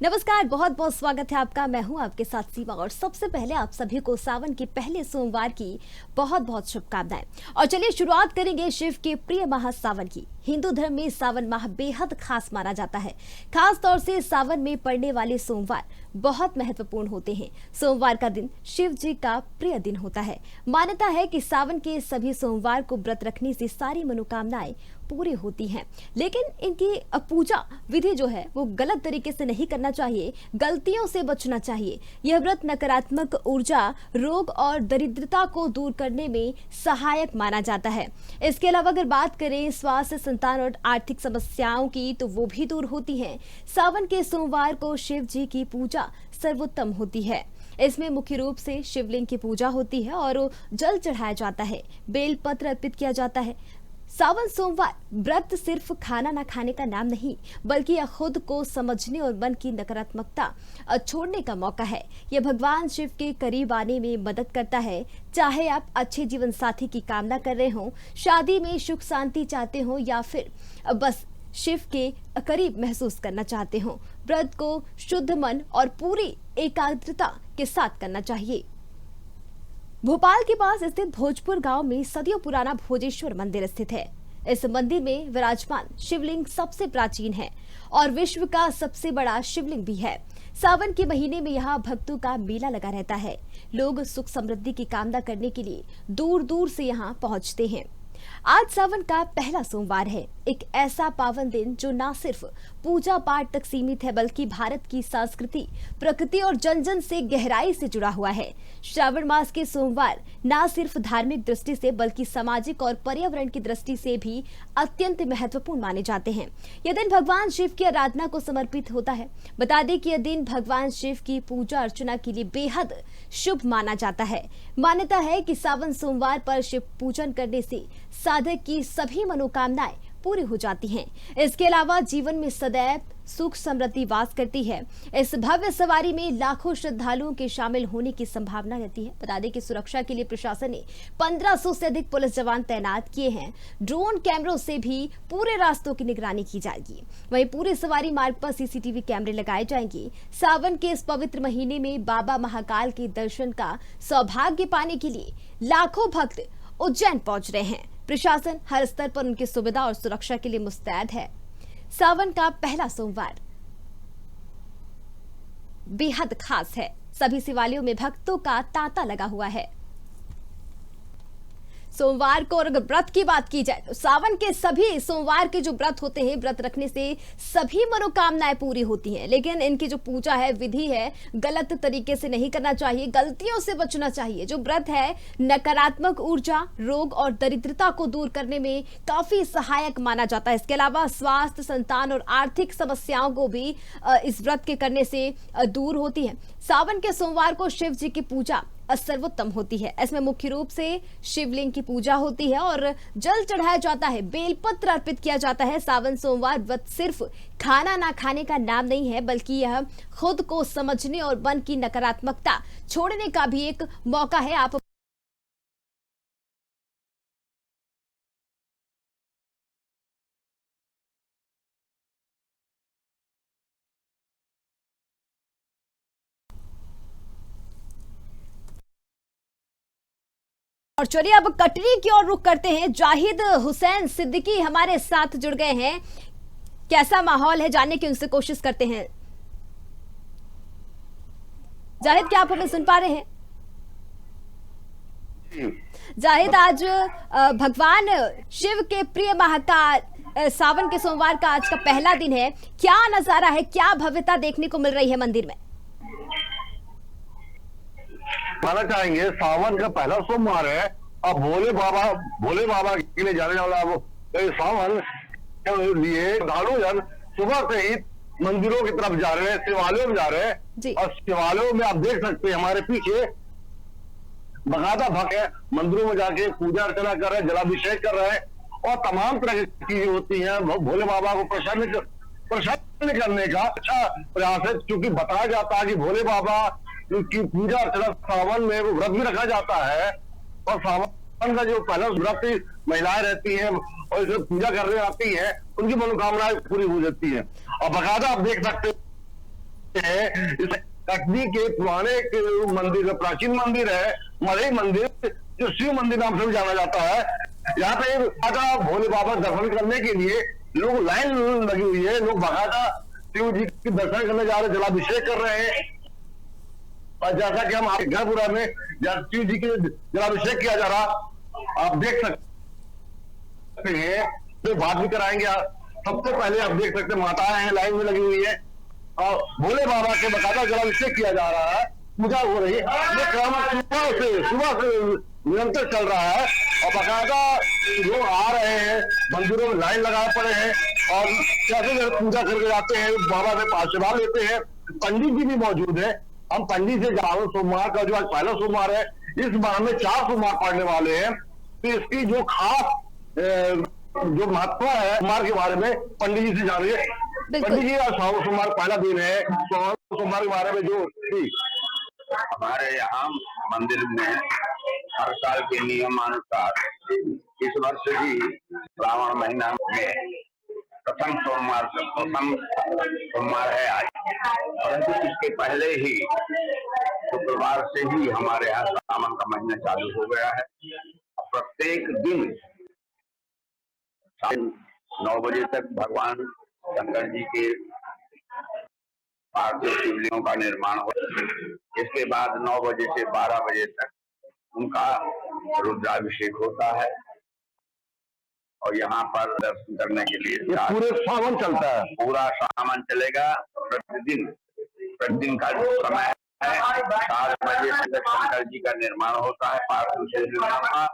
नमस्कार, बहुत बहुत स्वागत है आपका। मैं हूं आपके साथ सीमा और सबसे पहले आप सभी को सावन के पहले सोमवार की बहुत बहुत शुभकामनाएं। और चलिए शुरुआत करेंगे शिव के प्रिय माह सावन की। हिंदू धर्म में सावन माह बेहद खास माना जाता है। खास तौर से सावन में पड़ने वाले सोमवार बहुत महत्वपूर्ण होते हैं। सोमवार का दिन शिव जी का प्रिय दिन होता है। मान्यता है कि सावन के सभी सोमवार को व्रत रखने से सारी मनोकामनाएं पूरी होती हैं। लेकिन इनकी पूजा विधि जो है वो गलत तरीके से नहीं करना चाहिए, गलतियों से बचना चाहिए। यह व्रत नकारात्मक ऊर्जा, रोग और दरिद्रता को दूर करने में सहायक माना जाता है। इसके अलावा अगर बात करें स्वास्थ्य, संतान और आर्थिक समस्याओं की, तो वो भी दूर होती हैं। सावन के सोमवार को शिव जी की पूजा सर्वोत्तम होती है। इसमें मुख्य रूप से शिवलिंग की पूजा होती है और जल चढ़ाया जाता है, बेलपत्र अर्पित किया जाता है। सावन सोमवार व्रत सिर्फ खाना ना खाने का नाम नहीं, बल्कि यह खुद को समझने और मन की नकारात्मकता छोड़ने का मौका है। यह भगवान शिव के करीब आने में मदद करता है। चाहे आप अच्छे जीवन साथी की कामना कर रहे हो, शादी में सुख शांति चाहते हो, या फिर बस शिव के करीब महसूस करना चाहते हो, व्रत को शुद्ध मन और पूरी एकाग्रता के साथ करना चाहिए। भोपाल के पास स्थित भोजपुर गांव में सदियों पुराना भोजेश्वर मंदिर स्थित है। इस मंदिर में विराजमान शिवलिंग सबसे प्राचीन है और विश्व का सबसे बड़ा शिवलिंग भी है। सावन के महीने में यहाँ भक्तों का मेला लगा रहता है। लोग सुख समृद्धि की कामना करने के लिए दूर दूर से यहाँ पहुँचते हैं। आज सावन का पहला सोमवार है, एक ऐसा पावन दिन जो न सिर्फ पूजा पाठ तक सीमित है, बल्कि भारत की संस्कृति, प्रकृति और जन जन से गहराई से जुड़ा हुआ है। श्रावण मास के सोमवार न सिर्फ धार्मिक दृष्टि से, बल्कि सामाजिक और पर्यावरण की दृष्टि से भी अत्यंत महत्वपूर्ण माने जाते हैं। यह दिन भगवान शिव की आराधना को समर्पित होता है। बता दें कि यह दिन भगवान शिव की पूजा अर्चना के लिए बेहद शुभ माना जाता है। मान्यता है कि सावन सोमवार पर शिव पूजन करने से साधक की सभी मनोकामनाएं पूरी हो जाती हैं। इसके अलावा जीवन में सदैव सुख समृद्धि वास करती है। इस भव्य सवारी में लाखों श्रद्धालुओं के शामिल होने की संभावना रहती है। बता दें कि सुरक्षा के लिए प्रशासन ने 1500 से अधिक पुलिस जवान तैनात किए हैं। ड्रोन कैमरों से भी पूरे रास्तों की निगरानी की जाएगी। वहीं पूरे सवारी मार्ग पर सीसीटीवी कैमरे लगाए जाएंगे। सावन के इस पवित्र महीने में बाबा महाकाल के दर्शन का सौभाग्य पाने के लिए लाखों भक्त उज्जैन पहुंच रहे हैं। प्रशासन हर स्तर पर उनकी सुविधा और सुरक्षा के लिए मुस्तैद है। सावन का पहला सोमवार बेहद खास है। सभी शिवालयों में भक्तों का तांता लगा हुआ है। सोमवार को, और अगर व्रत की बात की जाए तो सावन के सभी सोमवार के जो व्रत होते हैं, व्रत रखने से सभी मनोकामनाएं पूरी होती हैं। लेकिन इनकी जो पूजा है, विधि है, गलत तरीके से नहीं करना चाहिए, गलतियों से बचना चाहिए। जो व्रत है नकारात्मक ऊर्जा, रोग और दरिद्रता को दूर करने में काफी सहायक माना जाता है। इसके अलावा स्वास्थ्य, संतान और आर्थिक समस्याओं को भी इस व्रत के करने से दूर होती है। सावन के सोमवार को शिव जी की पूजा सर्वोत्तम होती है। इसमें मुख्य रूप से शिवलिंग की पूजा होती है और जल चढ़ाया जाता है, बेलपत्र अर्पित किया जाता है। सावन सोमवार व्रत सिर्फ खाना ना खाने का नाम नहीं है, बल्कि यह खुद को समझने और मन की नकारात्मकता छोड़ने का भी एक मौका है। आप और चलिए अब कटनी की ओर रुख करते हैं। जाहिद हुसैन सिद्दीकी हमारे साथ जुड़ गए हैं। कैसा माहौल है जानने की उनसे कोशिश करते हैं। जाहिद, क्या आप हमें सुन पा रहे हैं? जाहिद, आज भगवान शिव के प्रिय माह का सावन के सोमवार का आज का पहला दिन है। क्या नजारा है, क्या भव्यता देखने को मिल रही है मंदिर में? माना चाहेंगे सावन का पहला सोमवार है। अब भोले बाबा के लिए जाने वाला सावन लिए श्रद्धालु जन सुबह से ही मंदिरों की तरफ जा रहे हैं, शिवालयों में जा रहे हैं। और शिवालयों में आप देख सकते हैं हमारे पीछे बकायदा भक्त है, मंदिरों में जाके पूजा अर्चना कर रहे हैं, जलाभिषेक कर रहे हैं और तमाम तरह की चीजें होती हैं। भोले बाबा को प्रसन्न करने का अच्छा प्रयास है, क्योंकि बताया जाता है कि भोले बाबा की पूजा अर्चना सावन में व्रत भी रखा जाता है। और सावन का जो पहला व्रत महिलाएं रहती हैं और इसे पूजा करने आती हैं, उनकी मनोकामनाएं पूरी हो जाती है। और बकायदा आप देख सकते इस कटनी के पुराने मंदिर, प्राचीन मंदिर है मलई मंदिर, जो शिव मंदिर नाम से भी जाना जाता है। यहाँ पे बाकायदा भोले बाबा दर्शन करने के लिए लोग लाइन लगी हुई है, लोग बाकायदा शिव जी के दर्शन करने जा रहे हैं, जलाभिषेक कर रहे हैं। और जैसा कि हम आपके घरपुरा में शिव जी के जलाभिषेक किया जा रहा, आप देख सकते हैं, तो बात भी कराएंगे। सबसे पहले आप देख सकते हैं माताएं हैं लाइन में लगी हुई है और भोले बाबा के बकायदा जलाभिषेक किया जा रहा है, पूजा हो रही है। ये क्रम सुबह से निरंतर चल रहा है और बकायदा लोग आ रहे हैं, मंदिरों में लाइन लगाए पड़े हैं और कैसे पूजा करके जाते हैं, बाबा से आशीर्वाद लेते हैं। पंडित जी भी मौजूद है। हम पंडित से जा रहे, सोमवार का जो आज पहला सोमवार है, इस माह में 4 सोमवार पड़ने वाले हैं, तो इसकी जो खास जो महत्व है सोमवार के बारे में पंडित जी से जानिए। पंडित जी, आज सोमवार पहला दिन है, सोमवार के बारे में जो हमारे यहाँ मंदिर में हर साल के नियमानुसार इस वर्ष भी श्रावण महीना में प्रथम सोमवार है आज, परंतु इसके पहले ही शुक्रवार से ही हमारे यहाँ श्रावण का महीना चालू हो गया है। प्रत्येक दिन 9 बजे तक भगवान शंकर जी के पार्थिव शिवलिंगों का निर्माण हो। इसके बाद 9 बजे से 12 बजे तक उनका रुद्राभिषेक होता है और यहाँ पर दर्शन करने के लिए पूरे सावन चलता है, पूरा सावन चलेगा। प्रतिदिन का जो समय है 7 बजे तक शंकर जी का निर्माण होता है पार्थिव शिवलिंगों का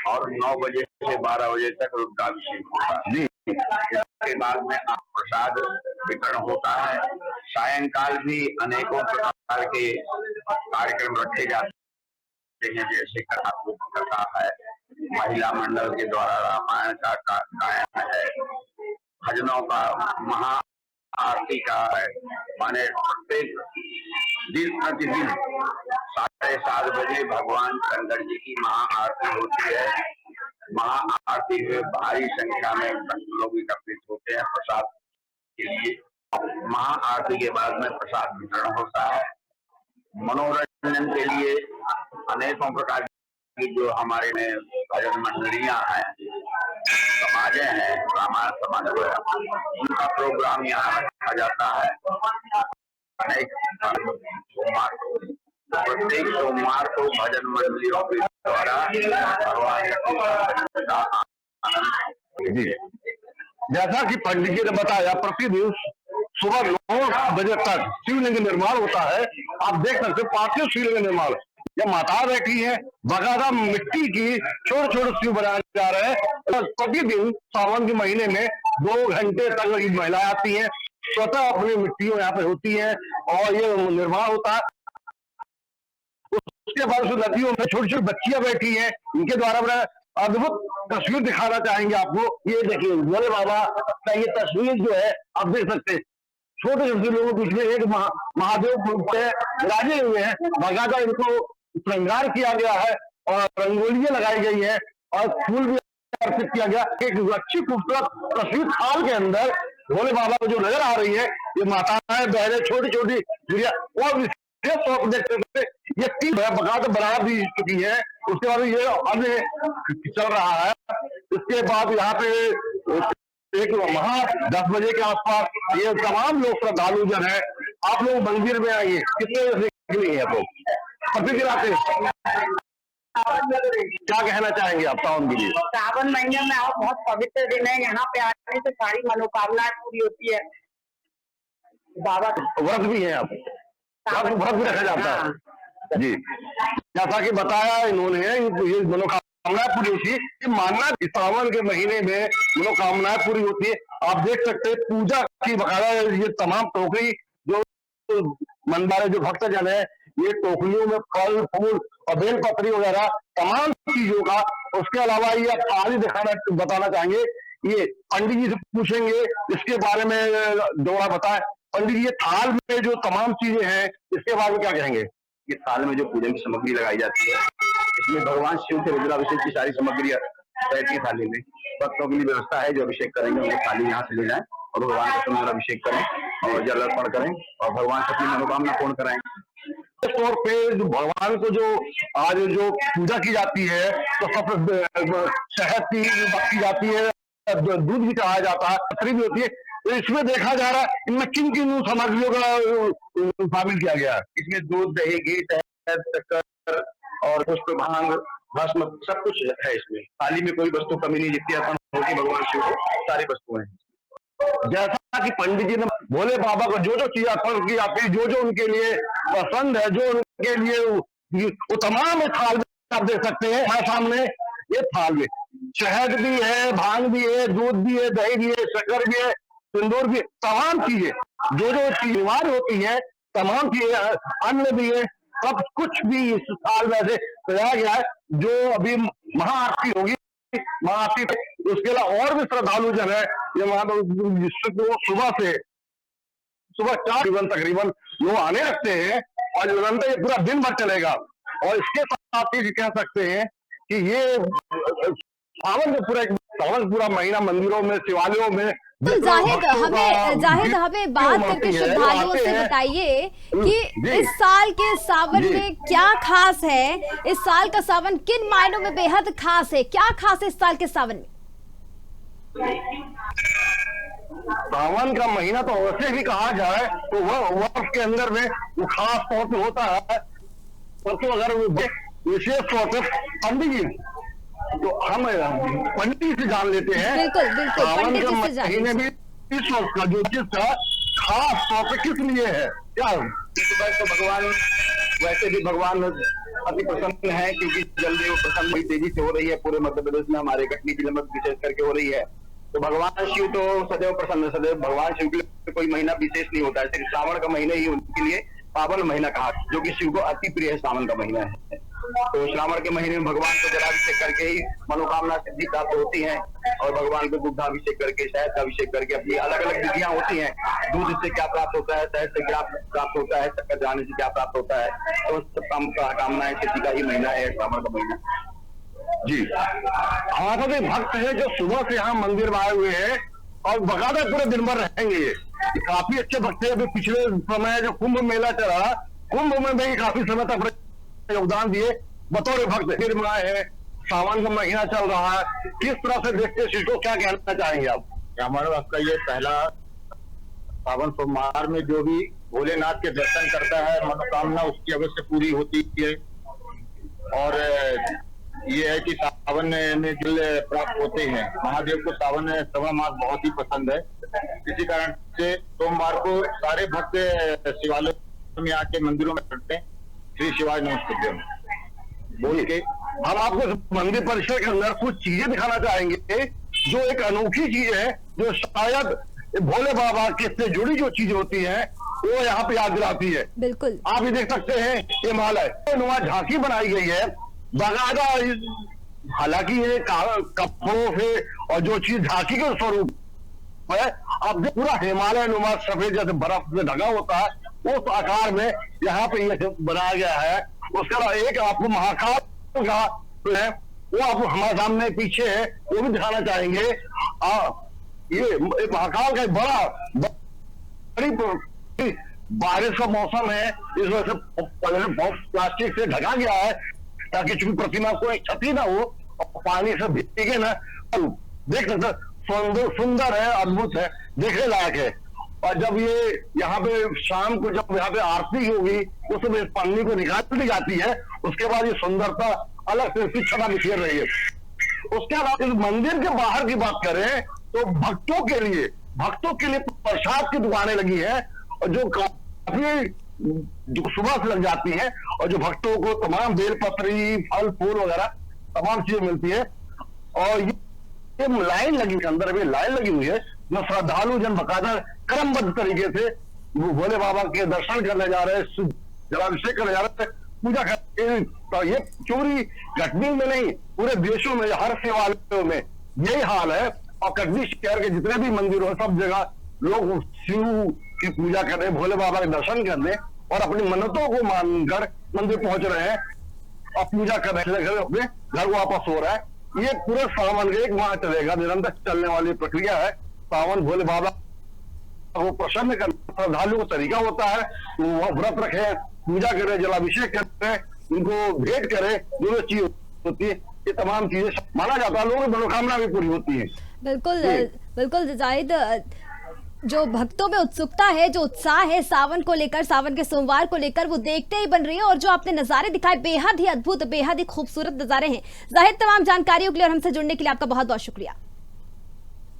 और 9 बजे से 12 बजे तक रुद्राभिषेक होता है। इसके बाद में प्रसाद वितरण होता है। सायंकाल भी अनेकों प्रकार के कार्यक्रम रखे जाते हैं, जैसे कथा है, महिला मंडल के द्वारा रामायण का गायन है, भजनों का, महा आरती का है। माने प्रत्येक दिन प्रतिदिन 7:30 बजे भगवान शंकर जी की महा आरती होती है। महा आरती में भारी संख्या में भक्त लोग एकत्रित होते हैं प्रसाद के लिए। महा आरती के बाद में प्रसाद वितरण होता है। मनोरंजन के लिए अनेकों प्रकार की जो हमारे में भजन मंडलियां हैं, समाजें हैं, रामायण समाज वगैरह, उनका प्रोग्राम यहाँ रखा जाता है। अनेक सोमवार को, प्रत्येक सोमवार को भजन मंडलियों के द्वारा जी, जैसा कि पंडित जी ने बताया, प्रतिदिन सुबह 9 बजे तक शिवलिंग निर्माण होता है। आप देख सकते हैं पार्थिव शिवलिंग निर्माण, ये माता बैठी है, बकायदा मिट्टी की छोटे छोटे शिव बनाए जा रहे हैं। प्रतिदिन सावन के महीने में 2 घंटे तक महिलाएं आती हैं, स्वतः अपनी मिट्टियों यहाँ पे होती है और ये निर्माण होता है। उसके बाद उस नदियों में छोटी छोटी बच्चियां बैठी हैं, इनके द्वारा अद्भुत तस्वीर दिखाना चाहेंगे आपको। ये देखिए भोले बाबा का ये तस्वीर जो है आप देख सकते हैं, छोटे छोटे लोगों के बीच में एक महादेव विराजे हुए हैं, बकायदा इनको श्रृंगार किया गया है और रंगोलियां लगाई गई है और फूल भी अर्पित किया गया। एक अच्छी खूबसूरत तस्वीर थाल के अंदर भोले बाबा को जो नजर आ रही है, ये माताएं बहनें छोटी छोटी गुड़िया और देख सकते ये 3 बकायदा बना दी चुकी है। उसके बाद ये अन्य चल रहा है। इसके बाद यहाँ पे एक 10 बजे के आसपास ये तमाम लोग श्रद्धालु जन है, आप लोग मंदिर में आइए। कितने बजे निकली है आप लोग प्रतिदिन आते हैं? क्या कहना चाहेंगे आप सावन के लिए? सावन महीने में आओ, बहुत पवित्र दिन है। यहाँ पे आने से सारी मनोकामनाएं पूरी होती है। बाबा व्रत भी है, आप व्रत भी रखा जाता है जी। जैसा कि बताया इन्होंने, ये मनोकामनाएं पूरी होती है। ये मानना सावन के महीने में मनोकामनाएं पूरी होती है। आप देख सकते हैं पूजा की बकायदा ये तमाम टोकरी जो मन वाले जो भक्तजन है, ये टोकरियों में फल फूल और बेलपत्री वगैरह तमाम चीजों का। उसके अलावा ये थाली बताना चाहेंगे, ये पंडित जी से पूछेंगे इसके बारे में, दोबारा बताएं पंडित जी, ये थाल में जो तमाम चीजें हैं इसके बारे में क्या कहेंगे? ये थाल में जो पूजन की सामग्री लगाई जाती है, इसमें भगवान शिव के रुद्राभिषेक की सारी सामग्री रहती है थाली में। भक्तों के लिए व्यवस्था है, जो अभिषेक करेंगे उनको थाली यहाँ से ले जाएं और भगवान का रुद्राभिषेक करें और जल अर्पण करें और भगवान से अपनी मनोकामना पूर्ण कराएं। तौर पे जो भगवान को जो आज जो पूजा की जाती है तो सबसे शहद की बात की जाती है, दूध भी चढ़ाया जाता है, पत्री भी होती है। तो इसमें देखा जा रहा है इनमें किन किन सामग्रियों का शामिल किया गया है। इसमें दूध, दही, घी, शहद, शक्कर और पुष्प, भांग, भस्म सब कुछ है इसमें। थाली में कोई वस्तु कमी नहीं, जितनी अर्पण होगी भगवान शिव को सारी वस्तुएं हैं। जैसा कि पंडित जी ने भोले बाबा को जो जो चीज अर्पण की जाती है, जो जो उनके लिए पसंद है, जो उनके लिए वो तमाम थाल में आप देख सकते हैं हमारे सामने। ये थाल में शहद भी है, भांग भी है, दूध भी है, दही भी है, शक्कर भी है, सिंदूर भी है, तमाम चीजें जो जो चीज बीमार होती है, तमाम चीजें, अन्न भी है, सब कुछ भी इस थाल में से सजाया गया है। जो अभी महाआरती होगी, महाआरती उसके अलावा और भी श्रद्धालु जन है ये वहां पर सुबह 4 तकरीबन लोग आने लगते हैं और निरंतर ये पूरा दिन भर चलेगा। और इसके साथ ही कह सकते हैं कि ये सावन पूरा महीना मंदिरों में, शिवालयों में। तो जाहिद हमें बात करके श्रद्धालुओं से बताइए कि इस साल के सावन में क्या खास है। इस साल का सावन किन मायनों में बेहद खास है, क्या खास है इस साल के सावन में? सावन का महीना तो वैसे भी कहा जाए तो वह वर्ष के अंदर में वो खास तौर पे होता है। परंतु अगर विशेष तौर पर पंडित जी तो हम पंडित जी से जान लेते हैं। बिल्कुल सावन के महीने में इस वर्ष का जो चीज का खास तौर पे किस लिए है क्या? तो भगवान वैसे भी भगवान अति प्रसन्न है, क्योंकि जलदेव प्रसन्न बड़ी तेजी से हो रही है। पूरे मध्य प्रदेश में हमारे कटनी जिले में विशेष करके हो रही है। तो भगवान शिव तो सदैव प्रसन्न, सदैव भगवान शिव के लिए कोई महीना विशेष नहीं होता है। सिर्फ सावन का महीना ही उनके लिए पावन महीना कहा, जो कि शिव को अति प्रिय है। सावन का महीना है तो श्रावण के महीने में भगवान को जलाभिषेक करके ही मनोकामना सिद्धि प्राप्त होती है। और भगवान को दुग्धाभिषेक करके, शहद का अभिषेक करके अपनी अलग अलग विधियां होती हैं। दूध से क्या प्राप्त होता है, शहद से क्या प्राप्त होता है, शक्कर जाने से क्या प्राप्त होता है। तो सब कामनाएं सिद्धि का ही महीना है श्रावण का महीना। जी, हमारे भी भक्त है जो सुबह से यहाँ मंदिर में आए हुए हैं और बकायदा पूरे दिन भर रहेंगे। ये काफी अच्छे भक्त है। अभी पिछले समय जो कुंभ मेला चला, कुंभ में भी काफी समय तक योगदान दिए बतौर भक्त मंदिर में आए हैं। सावन का महीना चल रहा है, किस तरह से देखते हैं को क्या कहना चाहेंगे आप? हमारे आपका ये पहला सावन सोमवार में जो भी भोलेनाथ के दर्शन करता है, मनोकामना उसकी अवश्य पूरी होती है। और ये है कि सावन में जल प्राप्त होते हैं। महादेव को सावन श्रवण मास बहुत ही पसंद है। इसी कारण से सोमवार को सारे भक्त शिवालय में आके मंदिरों में करते हैं। श्री शिवाय नमस्ते बोल के हम आपको मंदिर परिसर के अंदर कुछ चीजें दिखाना चाहेंगे जो एक अनोखी चीज है, जो शायद भोले बाबा के से जुड़ी जो चीज होती है वो यहाँ पे याद दिलाती है। बिल्कुल, आप ये देख सकते हैं ये हिमालय नुमा झांकी बनाई गई है बाकायदा। हालांकि ये कपड़ों से और जो चीज झांकी के स्वरूप है, अब पूरा हिमालय नुमा सफेद जैसे बर्फ से ढका होता है उस आकार में यहाँ पे ये बनाया गया है। उसका एक आपको महाकाल का है वो आपको हमारे सामने पीछे है, वो भी दिखाना चाहेंगे। ये महाकाल का बड़ी बारिश का मौसम है, इस वजह से प्लास्टिक से ढका गया है ताकि चूंकि प्रतिमा को एक क्षति ना हो और पानी से भीगे ना। देख सकते सुंदर है, अद्भुत है, देखने लायक है। और जब ये यहाँ पे शाम को जब यहाँ पे आरती होगी उस समय इस पन्नी को निकाल दी जाती है, उसके बाद ये सुंदरता अलग से इसकी छटा बिखेर रही है। उसके अलावा इस मंदिर के बाहर की बात करें तो भक्तों के लिए प्रसाद की दुकानें लगी है और जो काफी जो सुबह से लग जाती है और जो भक्तों को तमाम बेलपत्री, फल फूल वगैरह तमाम चीजें मिलती है। और ये लाइन लगी, अंदर में लाइन लगी हुई है जो श्रद्धालु जन बकायदा क्रमबद्ध तरीके से भोले बाबा के दर्शन करने जा रहे हैं, जलाभिषेक करने जा रहे हैं, पूजा कर। तो ये चोरी कटनी में नहीं, पूरे देशों में हर शिवालयों में यही हाल है। और कटनी शहर के जितने भी मंदिर हो सब जगह लोग शिव की पूजा करने, भोले बाबा के दर्शन करने और अपनी मन्नतों को मानकर मंदिर पहुंच रहे हैं और पूजा कर रहे हैं, अपने घर वापस हो रहा है। ये पूरे सावन का 1 माह चलेगा, निरंतर चलने वाली प्रक्रिया है। सावन भोले बाबा को प्रसन्न करना श्रद्धालुओं का तरीका होता है। वो व्रत रखे, पूजा करे, जलाभिषेक करे, उनको भेंट करे, जो जो चीज होती है, ये तमाम चीजें माना जाता है, लोगों की मनोकामना भी पूरी होती है। बिल्कुल बिल्कुल जाहिद, जो भक्तों में उत्सुकता है, जो उत्साह है सावन को लेकर, सावन के सोमवार को लेकर, वो देखते ही बन रही है। और जो आपने नज़ारे दिखाए बेहद ही अद्भुत, बेहद ही खूबसूरत नज़ारे हैं। जाहिद, तमाम जानकारियों के लिए और हमसे जुड़ने के लिए आपका बहुत बहुत शुक्रिया।